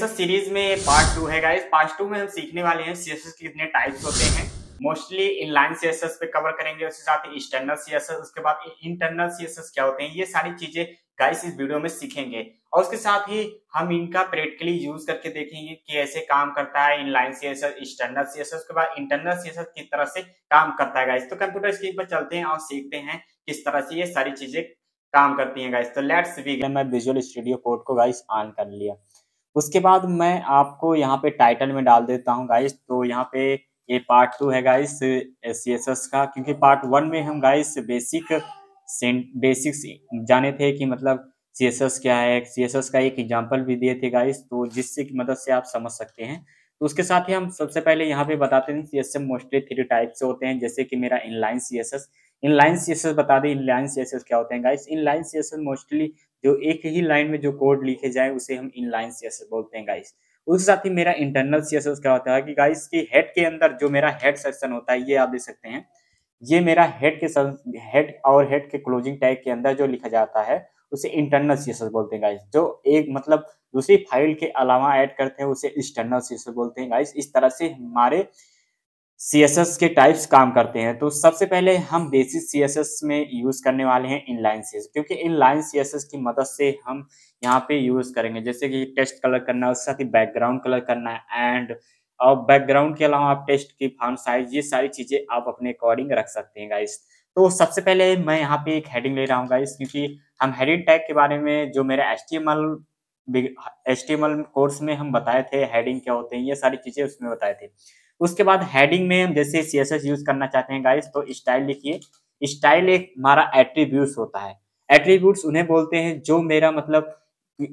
CSS series में part 2 है guys. Part 2 में हम सीखने वाले हैं सीएसएस के कितने टाइप्स होते हैं। मोस्टली इनलाइन सीएसएस पे कवर करेंगे, उसके साथ ही एक्सटर्नल सीएसएस, उसके बाद इंटरनल सीएसएस क्या होते हैं, ये सारी चीजें गाइस इस वीडियो में सीखेंगे। और उसके साथ ही हम इनका प्रैक्टिकली यूज करके देखेंगे कि ऐसे काम करता है इनलाइन सीएसएस, एक्सटर्नल सीएसएस, उसके बाद इंटरनल सीएसएस किस तरह से काम करता है गाइस। तो कंप्यूटर स्क्रीन पर चलते हैं और सीखते हैं किस तरह से ये सारी चीजें काम करती हैं गाइस। तो लेट्स बिगिन। मैं विजुअल स्टूडियो कोड को गाइस ऑन कर लिया। उसके बाद मैं आपको यहाँ पे टाइटल में डाल देता हूँ गाइस। तो यहाँ पे ये पार्ट 2 है गाइस सीएसएस का, क्योंकि पार्ट 1 में हम गाइस बेसिक्स जाने थे कि मतलब सीएसएस क्या है। सीएसएस का एक एग्जांपल भी दिए थे गाइस, तो जिससे की मदद से आप समझ सकते हैं। तो उसके साथ ही हम सबसे पहले यहाँ पे बताते हैं सीएसएस मोस्टली 3 टाइप से होते हैं, जैसे कि मेरा इनलाइन सीएसएस। इनलाइन सीएसएस बता दें, इनलाइन सीएसएस क्या होते हैं गाइस। इनलाइन सीएसएस मोस्टली जो एक ही लाइन में जो कोड लिखे जाए उसे हम इनलाइन सीएसएस बोलते हैं गाइस। उसके साथ ही मेरा इंटरनल सीएसएस क्या होता है कि गाइस की हेड के अंदर जो मेरा हेड सेक्शन होता है, ये आप देख सकते हैं, ये मेरा हेड और हेड के क्लोजिंग टैग के अंदर जो लिखा जाता है उसे इंटरनल सीएसएस बोलते हैं गाइस। जो एक मतलब दूसरी फाइल के अलावा ऐड करते हैं उसे एक्सटर्नल सीएसएस बोलते हैं गाइस। इस तरह से हमारे सीएसएस के टाइप्स काम करते हैं। तो सबसे पहले हम बेसिक सीएसएस में यूज करने वाले हैं इनलाइन सीएसएस, क्योंकि इनलाइन सीएसएस की मदद से हम यहाँ पे यूज करेंगे, जैसे कि टेक्स्ट कलर करना है, उसके साथ ही बैकग्राउंड कलर करना है, एंड और बैकग्राउंड के अलावा आप टेक्स्ट की फॉन्ट साइज, ये सारी चीजें आप अपने अकॉर्डिंग रख सकते हैं गाइस। तो सबसे पहले मैं यहाँ पे एक हेडिंग ले रहा हूँ गाइस, क्योंकि हम हेडिंग टैग के बारे में जो मेरा एचटीएमएल कोर्स में हम बताए थे, हेडिंग क्या होते हैं, ये सारी चीजें उसमें बताए थे। उसके बाद हेडिंग में हम जैसे सीएसएस यूज करना चाहते हैं गाइस, तो स्टाइल लिखिए। स्टाइल एक हमारा एट्रीब्यूट्स होता है। एट्रीब्यूट्स उन्हें बोलते हैं जो मेरा मतलब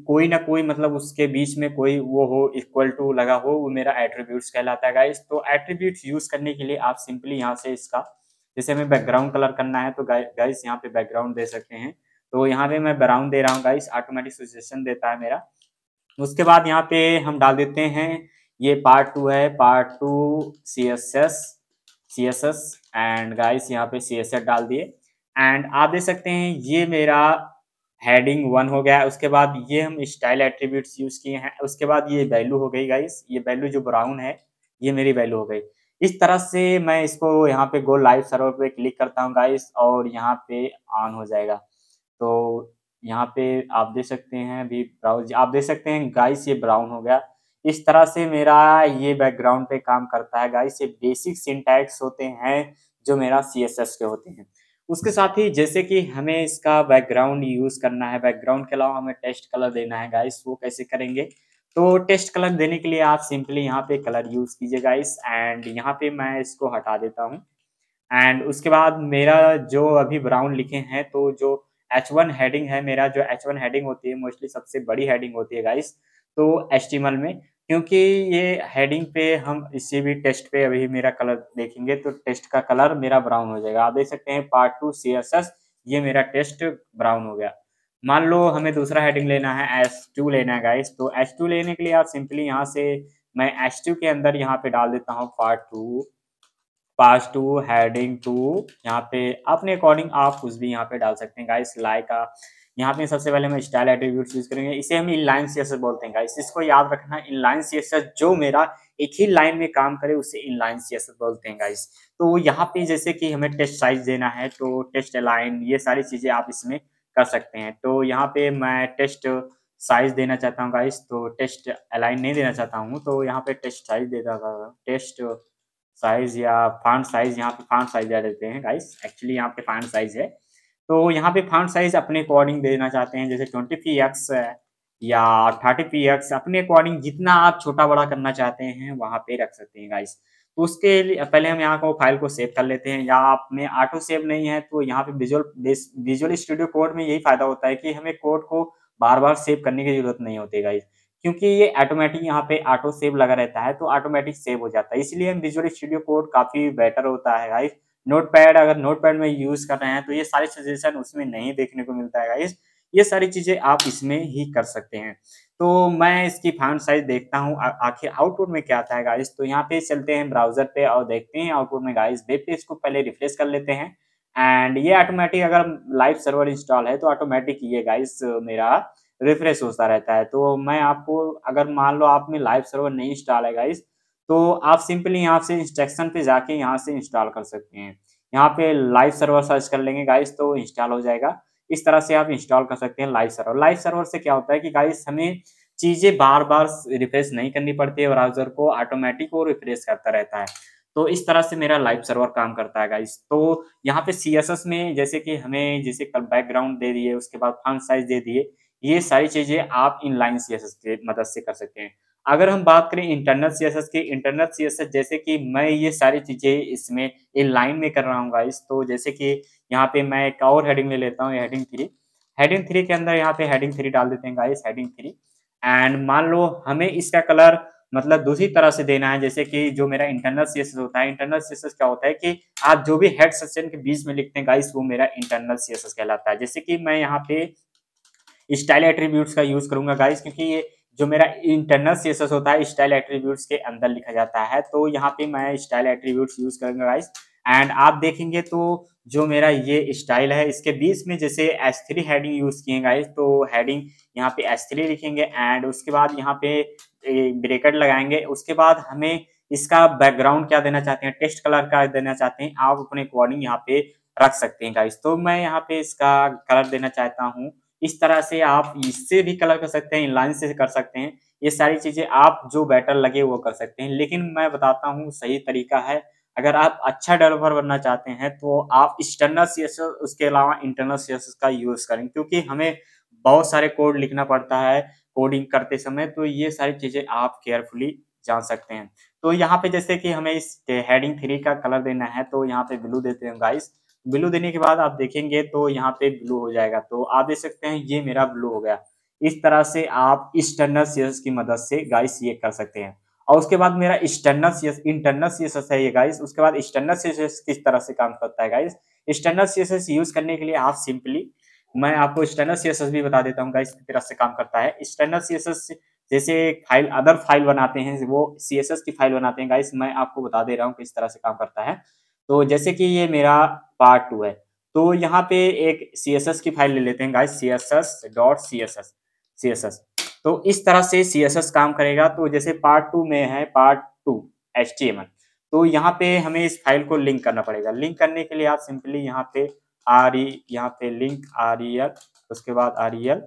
कोई ना कोई मतलब उसके बीच में कोई वो हो, इक्वल टू लगा हो, वो मेरा एट्रीब्यूट्स कहलाता है गाइस। तो एट्रीब्यूट्स यूज करने के लिए आप सिंपली यहाँ से इसका, जैसे हमें बैकग्राउंड कलर करना है तो गाइस यहाँ पे बैकग्राउंड दे सकते हैं। तो यहाँ पे मैं ब्राउन दे रहा हूँ गाइस, ऑटोमेटिक सजेशन देता है मेरा। उसके बाद यहाँ पे हम डाल देते हैं, ये पार्ट 2 है, part 2 C S S and guys यहाँ पे CSS डाल दिए। एंड आप देख सकते हैं ये मेरा हेडिंग 1 हो गया। उसके बाद ये हम स्टाइल एट्रीब्यूट्स यूज किए हैं। उसके बाद ये वैल्यू हो गई गाइस, ये वैल्यू जो ब्राउन है ये मेरी वैल्यू हो गई। इस तरह से मैं इसको यहाँ पे गो लाइव सर्वर पे क्लिक करता हूँ गाइस, और यहाँ पे ऑन हो जाएगा। तो यहाँ पे आप देख सकते हैं, अभी ब्राउज आप देख सकते हैं गाइस, ये ब्राउन हो गया। इस तरह से मेरा ये बैकग्राउंड पे काम करता है गाइस। ये बेसिक सिंटैक्स होते हैं जो मेरा CSS के होते हैं। उसके साथ ही जैसे कि हमें इसका बैकग्राउंड यूज करना है, बैकग्राउंड के अलावा हमें टेक्स्ट कलर देना है गाइस, वो कैसे करेंगे। तो टेक्स्ट कलर देने के लिए आप सिंपली यहाँ पे कलर यूज कीजिए गाइस, एंड यहाँ पे मैं इसको हटा देता हूँ। एंड उसके बाद मेरा जो अभी ब्राउन लिखे हैं, तो जो H1 हेडिंग है, मेरा जो H1 हेडिंग होती है मोस्टली सबसे बड़ी हेडिंग होती है गाइस, तो HTML में, क्योंकि ये हेडिंग पे हम इसी भी टेक्स्ट पे अभी मेरा कलर देखेंगे तो टेक्स्ट का कलर मेरा ब्राउन हो जाएगा। आप देख सकते हैं पार्ट 2 CSS, ये मेरा टेक्स्ट ब्राउन हो गया। मान लो हमें दूसरा हेडिंग लेना है, H2 लेना है गाइस। तो H2 लेने के लिए आप सिंपली यहाँ से, मैं H2 के अंदर यहाँ पे डाल देता हूँ पार्ट 2 हेडिंग 2। यहाँ पे अपने अकॉर्डिंग आप कुछ भी यहाँ पे डाल सकते हैं गाइस, लाइक यहाँ पे सबसे पहले मैं स्टाइल एट्रीब्यूट्स यूज करेंगे, इसे हम इनलाइन सीएसएस बोलते हैं गाइस। इसको याद रखना, इनलाइन सीएसएस जो मेरा एक ही लाइन में काम करे उसे इनलाइन सीएसएस बोलते हैं गाइस। तो यहाँ पे जैसे कि हमें टेक्स्ट साइज देना है, तो टेक्स्ट अलाइन, ये सारी चीजें आप इसमें कर सकते हैं। तो यहाँ पे मैं टेक्स्ट साइज देना चाहता हूँ गाइस, तो टेक्स्ट अलाइन नहीं देना चाहता हूँ, तो यहाँ पे टेक्स्ट साइज देता था, टेक्स्ट साइज या फॉन्ट साइज, यहाँ पे फॉन्ट साइज दे देते हैं गाइस। एक्चुअली यहाँ पे फॉन्ट साइज है, तो यहाँ पे फॉन्ट साइज अपने अकॉर्डिंग देना चाहते हैं, जैसे 20px या 30px, अपने अकॉर्डिंग जितना आप छोटा बड़ा करना चाहते हैं वहाँ पे रख सकते हैं गाइस। तो उसके लिए पहले हम यहाँ को फाइल को सेव कर लेते हैं, या आप में ऑटो सेव नहीं है तो यहाँ पे विजुअल स्टूडियो कोड में यही फायदा होता है कि हमें कोड को बार बार सेव करने की जरूरत नहीं होती गाइस, क्योंकि ये ऑटोमेटिक यहाँ पे ऑटो सेव लगा रहता है, तो ऑटोमेटिक सेव हो जाता है। इसलिए हम विजुअल स्टूडियो कोड काफी बेटर होता है गाइस। नोटपैड, अगर नोटपैड में यूज कर रहे हैं तो ये सारी सजेशन उसमें नहीं देखने को मिलता है गाइस, ये सारी चीजें आप इसमें ही कर सकते हैं। तो मैं इसकी फॉन्ट साइज देखता हूँ आखिर आउटपुट में क्या आता है गाइस। तो यहाँ पे चलते हैं ब्राउजर पे और देखते हैं आउटपुट में गाइस। वेब पेज को पहले रिफ्रेश कर लेते हैं, एंड ये ऑटोमेटिक, अगर लाइव सर्वर इंस्टॉल है तो ऑटोमेटिक ये गाइस मेरा रिफ्रेश होता रहता है। तो मैं आपको, अगर मान लो आप में लाइव सर्वर नहीं इंस्टॉल है गाइस, तो आप सिंपली यहाँ से इंस्ट्रक्शन पे जाके यहाँ से इंस्टॉल कर सकते हैं। यहाँ पे लाइव सर्वर सर्च कर लेंगे गाइस तो इंस्टॉल हो जाएगा। इस तरह से आप इंस्टॉल कर सकते हैं लाइव सर्वर। लाइव सर्वर से क्या होता है कि गाइस हमें चीजें बार बार रिफ्रेश नहीं करनी पड़ती है, ब्राउजर को ऑटोमेटिक वो रिफ्रेश करता रहता है। तो इस तरह से मेरा लाइव सर्वर काम करता है गाइस। तो यहाँ पे सीएसएस में जैसे कि हमें जैसे कल बैकग्राउंड दे दिए, उसके बाद फॉन्ट साइज दे दिए, ये सारी चीजें आप इनलाइन सीएसएस की मदद से कर सकते हैं। अगर हम बात करें इंटरनल सीएसएस की, इंटरनल सीएसएस जैसे कि मैं ये सारी चीजें इसमें इनलाइन में कर रहा हूँ गाइस। तो जैसे कि यहाँ पे मैं एक और हेडिंग ले लेता हूँ, हेडिंग 3। हेडिंग 3 के अंदर यहाँ पे हेडिंग 3 डाल देते हैं गाइस, हेडिंग 3। एंड मान लो हमें इसका कलर मतलब दूसरी तरह से देना है, जैसे कि जो मेरा इंटरनल सीएसएस होता है, इंटरनल सीएसएस क्या होता है कि आप जो भी हेड सेक्शन के बीच में लिखते हैं गाइस, वो मेरा इंटरनल सीएसएस कहलाता है। जैसे कि मैं यहाँ पे स्टाइल एट्रीब्यूट्स का यूज करूंगा गाइस, क्योंकि ये जो मेरा इंटरनल सीएसएस होता है स्टाइल एट्रीब्यूट्स के अंदर लिखा जाता है। तो यहाँ पे मैं स्टाइल एट्रीब्यूट्स यूज करूंगा गाइस। एंड आप देखेंगे तो जो मेरा ये स्टाइल है, इसके बीच में जैसे S3 हेडिंग यूज किए गाइस, तो हेडिंग यहाँ पे S3 लिखेंगे एंड उसके बाद यहाँ पे ब्रैकेट लगाएंगे। उसके बाद हमें इसका बैकग्राउंड क्या देना चाहते हैं, टेक्स्ट कलर का देना चाहते हैं, आप अपने अकॉर्डिंग यहाँ पे रख सकते हैं गाइस। तो मैं यहाँ पे इसका कलर देना चाहता हूँ। इस तरह से आप इससे भी कलर कर सकते हैं, इनलाइन से कर सकते हैं। ये सारी चीजें आप जो बेटर लगे वो कर सकते हैं, लेकिन मैं बताता हूँ सही तरीका है। अगर आप अच्छा डेवलपर बनना चाहते हैं तो आप एक्सटर्नल सीएसएस उसके अलावा इंटरनल सीएसएस का यूज करें, क्योंकि हमें बहुत सारे कोड लिखना पड़ता है कोडिंग करते समय। तो ये सारी चीजें आप केयरफुली जान सकते हैं। तो यहाँ पे जैसे कि हमें इस हेडिंग 3 का कलर देना है, तो यहाँ पे ब्लू देते हैं गाइस। ब्लू देने के बाद आप देखेंगे तो यहाँ पे ब्लू हो जाएगा। तो आप देख सकते हैं ये मेरा ब्लू हो गया। इस तरह से आप एक्सटर्नल सीएसएस की मदद से गाइस ये कर सकते हैं। और उसके बाद मेरा एक्सटर्नल सीएसएस इंटरनल सीएसएस है ये गाइस। उसके बाद एक्सटर्नल सीएसएस किस तरह से काम करता है गाइस। एक्सटर्नल सीएसएस यूज करने के लिए आप सिंपली, मैं आपको एक्सटर्नल सीएसएस भी बता देता हूँ गाइस किस तरह से काम करता है। एक्सटर्नल सीएसएस जैसे फाइल अदर फाइल बनाते हैं, वो सीएसएस की फाइल बनाते हैं गाइस। मैं आपको बता दे रहा हूँ किस तरह से काम करता है। तो जैसे कि ये मेरा पार्ट 2 है, तो यहाँ पे एक सीएसएस की फाइल ले लेते हैं गाइस, css.css। तो इस तरह से सीएसएस काम करेगा। तो जैसे पार्ट 2 में है, पार्ट 2 HTML, तो यहाँ पे हमें इस फाइल को लिंक करना पड़ेगा। लिंक करने के लिए आप सिंपली यहाँ पे यहाँ पे लिंक rel, उसके बाद rel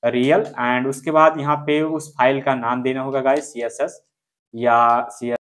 रियल, एंड उसके बाद यहाँ पे उस फाइल का नाम देना होगा गाइस CSS या